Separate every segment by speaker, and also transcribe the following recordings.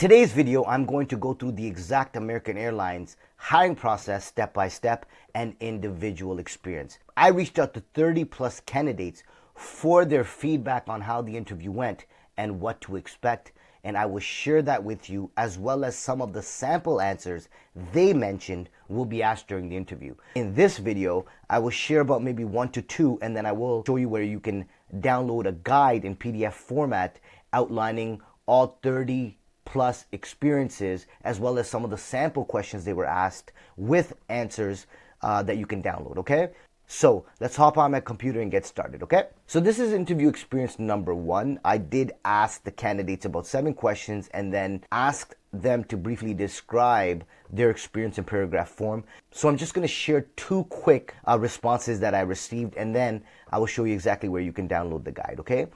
Speaker 1: today's video, I'm going to go through the exact American Airlines hiring process step by step and individual experience. I reached out to 30 plus candidates for their feedback on how the interview went and what to expect, and I will share that with you, as well as some of the sample answers they mentioned will be asked during the interview. In this video, I will share about maybe 1 to 2, and then I will show you where you can download a guide in PDF format outlining all 30 plus experiences, as well as some of the sample questions they were asked with answers that you can download, okay? So let's hop on my computer and get started, okay? So this is interview experience number 1. I did ask the candidates about 7 questions and then asked them to briefly describe their experience in paragraph form. So I'm just gonna share 2 quick responses that I received, and then I will show you exactly where you can download the guide, okay?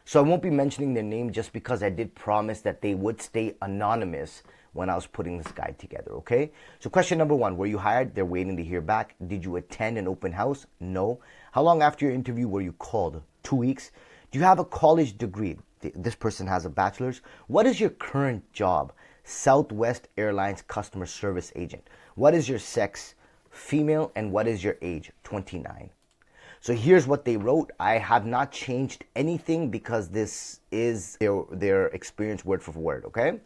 Speaker 1: So I won't be mentioning their name just because I did promise that they would stay anonymous when I was putting this guide together, okay? So question number 1, were you hired? They're waiting to hear back. Did you attend an open house? No. How long after your interview were you called? 2 weeks. Do you have a college degree? This person has a bachelor's. What is your current job? Southwest Airlines customer service agent. What is your sex? Female. And what is your age? 29. So here's what they wrote. I have not changed anything because this is their experience word for word, okay?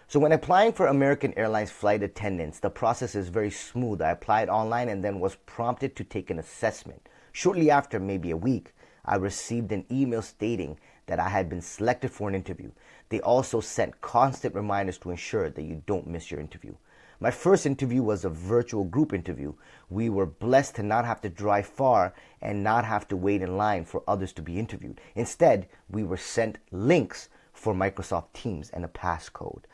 Speaker 1: So when applying for American Airlines flight attendants, the process is very smooth. I applied online and then was prompted to take an assessment. Shortly after, maybe a week, I received an email stating that I had been selected for an interview. They also sent constant reminders to ensure that you don't miss your interview. My first interview was a virtual group interview. We were blessed to not have to drive far and not have to wait in line for others to be interviewed. Instead, we were sent links for Microsoft Teams and a passcode.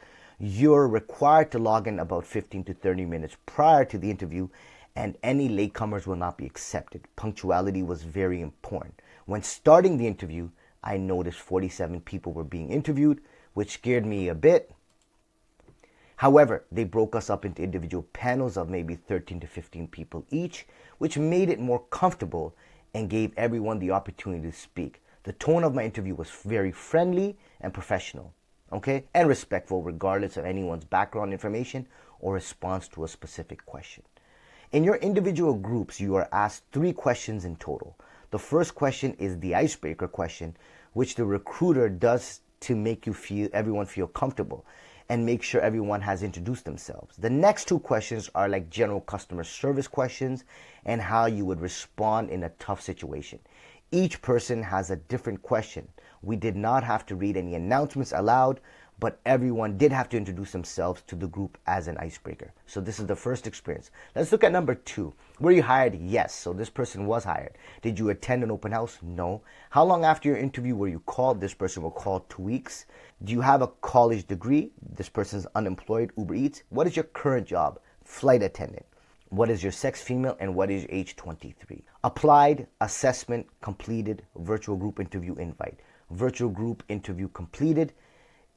Speaker 1: You're required to log in about 15 to 30 minutes prior to the interview, and any latecomers will not be accepted. Punctuality was very important. When starting the interview, I noticed 47 people were being interviewed, which scared me a bit. However, they broke us up into individual panels of maybe 13 to 15 people each, which made it more comfortable and gave everyone the opportunity to speak. The tone of my interview was very friendly and professional, okay, and respectful regardless of anyone's background information or response to a specific question. In your individual groups, you are asked 3 questions in total. The first question is the icebreaker question, which the recruiter does to make everyone feel comfortable and make sure everyone has introduced themselves. The next 2 questions are like general customer service questions and how you would respond in a tough situation. Each person has a different question. We did not have to read any announcements aloud, but everyone did have to introduce themselves to the group as an icebreaker. So this is the first experience. Let's look at number 2. Were you hired? Yes. So this person was hired. Did you attend an open house? No. How long after your interview were you called? This person was called 2 weeks. Do you have a college degree? This person's unemployed, Uber Eats. What is your current job? Flight attendant. What is your sex? Female. And what is your age? 23. Applied, assessment completed, virtual group interview invite. Virtual group interview completed.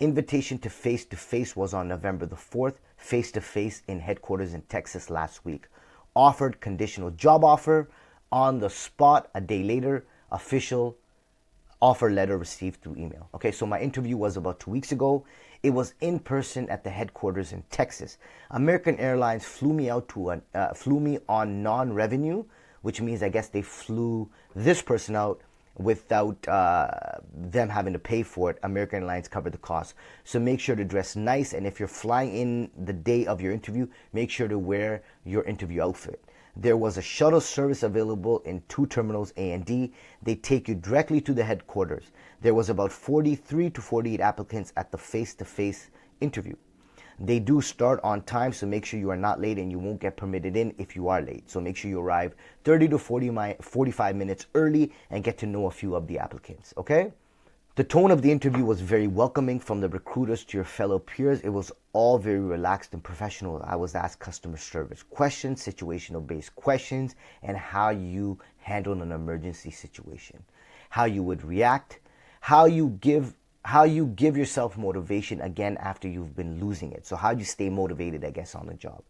Speaker 1: Invitation to face-to-face was on November the 4th, face-to-face in headquarters in Texas last week. Offered conditional job offer on the spot a day later, official offer letter received through email. Okay, so my interview was about 2 weeks ago. It was in person at the headquarters in Texas. American Airlines flew me on non-revenue, which means I guess they flew this person out without them having to pay for it. American Airlines covered the cost. So make sure to dress nice, and if you're flying in the day of your interview, make sure to wear your interview outfit. There was a shuttle service available in 2 terminals, A and D. They take you directly to the headquarters. There was about 43 to 48 applicants at the face-to-face interview. They do start on time, so make sure you are not late, and you won't get permitted in if you are late. So make sure you arrive 30 to 45 minutes early and get to know a few of the applicants, okay? The tone of the interview was very welcoming, from the recruiters to your fellow peers. It was all very relaxed and professional. I was asked customer service questions, situational based questions, and how you handle an emergency situation, how you would react, how you give yourself motivation again after you've been losing it. So how you stay motivated, I guess, on the job.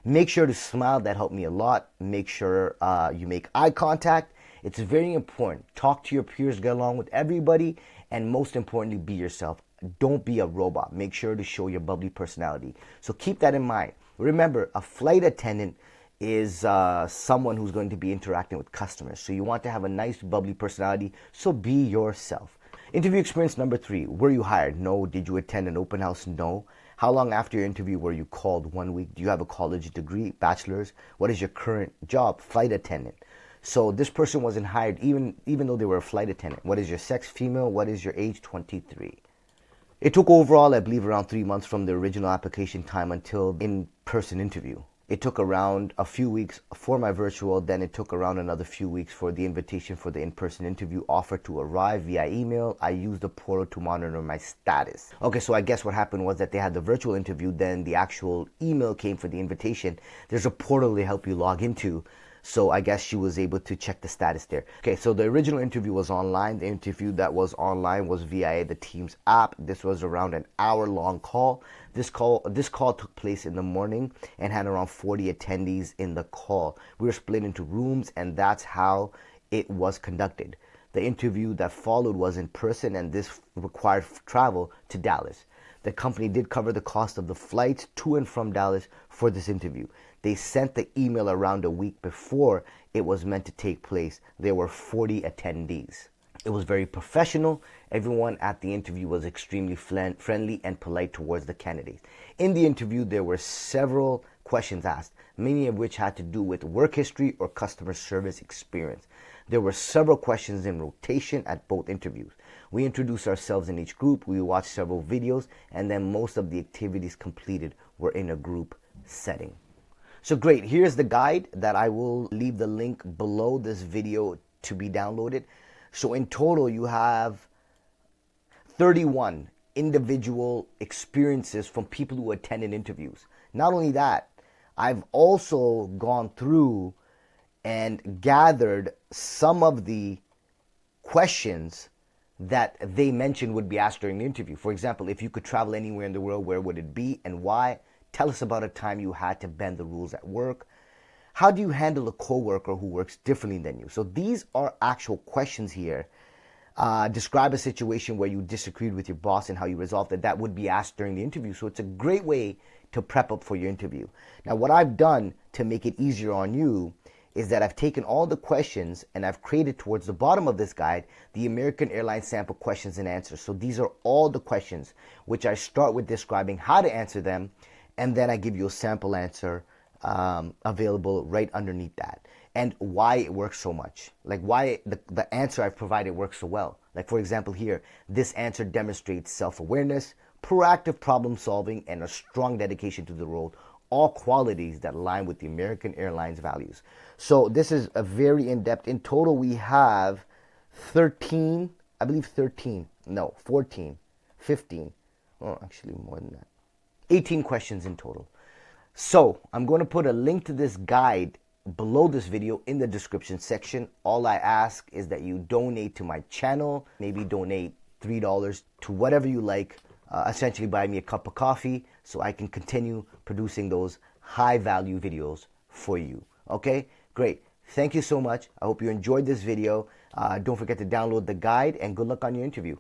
Speaker 1: Make sure to smile. That helped me a lot. Make sure you make eye contact. It's very important. Talk to your peers, get along with everybody, and most importantly, be yourself. don't be a robot. Make sure to show your bubbly personality. So keep that in mind. Remember, a flight attendant is someone who's going to be interacting with customers. So you want to have a nice, bubbly personality. So be yourself. Interview experience number 3. Were you hired? No. Did you attend an open house? No. How long after your interview were you called? 1 week. Do you have a college degree? Bachelor's? What is your current job? Flight attendant. So this person wasn't hired even though they were a flight attendant. What is your sex? Female. What is your age? 23. It took overall, I believe, around 3 months from the original application time until in-person interview. It took around a few weeks for my virtual, then it took around another few weeks for the invitation for the in-person interview offer to arrive via email. I used the portal to monitor my status. Okay, so I guess what happened was that they had the virtual interview, then the actual email came for the invitation. There's a portal they help you log into. So I guess she was able to check the status there. Okay, so the original interview was online. The interview that was online was via the Teams app. This was around an hour-long call. This call took place in the morning and had around 40 attendees in the call. We were split into rooms, and that's how it was conducted. The interview that followed was in person, and this required travel to Dallas. The company did cover the cost of the flights to and from Dallas for this interview. They sent the email around a week before it was meant to take place. There were 40 attendees. It was very professional. Everyone at the interview was extremely friendly and polite towards the candidates. In the interview, there were several questions asked, many of which had to do with work history or customer service experience. There were several questions in rotation at both interviews. We introduced ourselves in each group. We watched several videos, and then most of the activities completed were in a group setting. So great, here's the guide that I will leave the link below this video to be downloaded. So in total, you have 31 individual experiences from people who attended interviews. Not only that, I've also gone through and gathered some of the questions that they mentioned would be asked during the interview. For example, if you could travel anywhere in the world, where would it be and why? Tell us about a time you had to bend the rules at work. How do you handle a coworker who works differently than you? So these are actual questions here. Describe a situation where you disagreed with your boss and how you resolved it. That would be asked during the interview. So it's a great way to prep up for your interview. Now, what I've done to make it easier on you is that I've taken all the questions and I've created towards the bottom of this guide the American Airlines sample questions and answers. So these are all the questions, which I start with describing how to answer them, and then I give you a sample answer available right underneath that, and why it works so much, like why the answer I've provided works so well. Like, for example, here, this answer demonstrates self-awareness, proactive problem solving, and a strong dedication to the role, all qualities that align with the American Airlines values. So this is a very in-depth. In total, we have 13, I believe 13, no, 14, 15, oh, actually more than that, 18 questions in total. So I'm going to put a link to this guide below this video in the description section. All I ask is that you donate to my channel, maybe donate $3 to whatever you like, essentially buy me a cup of coffee so I can continue producing those high value videos for you. Okay, great. Thank you so much. I hope you enjoyed this video. Don't forget to download the guide, and good luck on your interview.